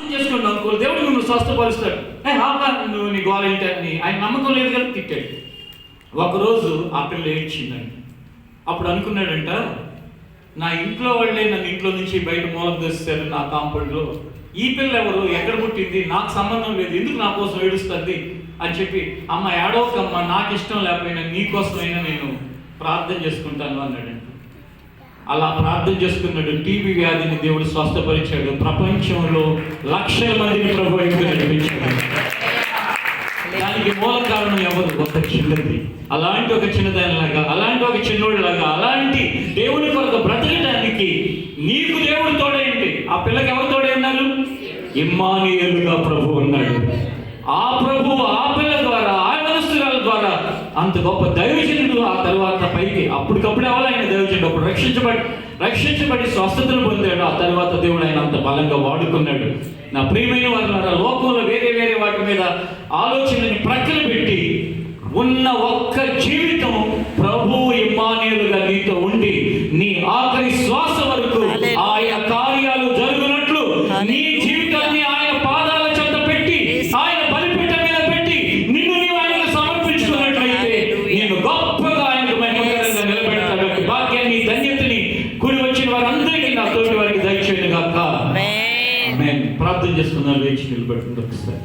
చేసుకోండి అనుకోరు, దేవుడు నువ్వు స్వస్థపరుస్తాడు. నువ్వు నీ గోల ఏంటని ఆయన నమ్మకం లేదు కదా తిట్టాడు. ఒకరోజు ఆ పిల్ల ఏడ్చిందండి. అప్పుడు అనుకున్నాడంట, నా ఇంట్లో వాళ్ళే నన్ను ఇంట్లో నుంచి బయట మూలకు తెస్తారు నా కాంపౌండ్లో, ఈ పిల్ల ఎవరు, ఎక్కడ పుట్టింది, నాకు సంబంధం లేదు, ఎందుకు నా కోసం ఏడుస్తుంది అని చెప్పి, అమ్మ ఏడవకమ్మ, నాకు ఇష్టం లేకపోయినా నీ కోసమైనా నేను ప్రార్థన చేసుకుంటాను అన్నాడంట. అలా ప్రార్థన చేసుకున్నాడు. టీబీ వ్యాధిని దేవుడు స్వస్థపరిచాడు. ప్రపంచంలో లక్షల మందిని ప్రభు నడిపించాడు. దానికి మూల కారణం ఎవరు? ఒక చిన్నది. అలాంటి ఒక చిన్నదానిలాగా, అలాంటి ఒక చిన్నోడిలాగా, అలాంటి దేవుని కొరకు బ్రతకడానికి నీకు దేవుడు తోడైంది. ఆ పిల్లకి ఎవరు తోడై ఉన్నారు? ఇమ్మానుయేలుగా ప్రభు ఉన్నాడు. ఆ ప్రభు ఆ పిల్ల ద్వారా, ఆ మనస్సుల ద్వారా అంత గొప్ప దైవజనుడు. ఆ తర్వాత పైకి అప్పటికప్పుడు ఎవరు ఆయన దైవజనుడు, అప్పుడు రక్షించబడి స్వస్థతను పొందాడు. ఆ తర్వాత దేవుడు ఆయన అంత బలంగా వాడుకున్నాడు. నా ప్రియమైన వారులారా, లోకంలో వేరే వేరే వాటి మీద ఆలోచనని ప్రక్కన పెట్టి ఉన్న ఒక్క జీవితం ప్రభు ఇమ్మానుయేలుగా నీతో ఉండి నీ ఆఖరి శ్వాస వరకు ఆయన కార్యాలు జరుగునట్లు నీ జీవితాన్ని ఆయన పాదాల చెంత పెట్టి, ఆయన బలిపీఠం మీద పెట్టి నిన్ను నీవు ఆయనకు సమర్పించుకున్నట్లయితే నేను గొప్పగా ఆయనకు మహిమకరంగా నిలబెడతాడు. భాగ్యాన్ని, ధన్యతని కూడి వచ్చిన వారందరికీ, నా తోటి వారికి దయచేయను గాక. ప్రార్థన చేసుకున్నాను. వేచి నిలబెట్టింది ఒకసారి.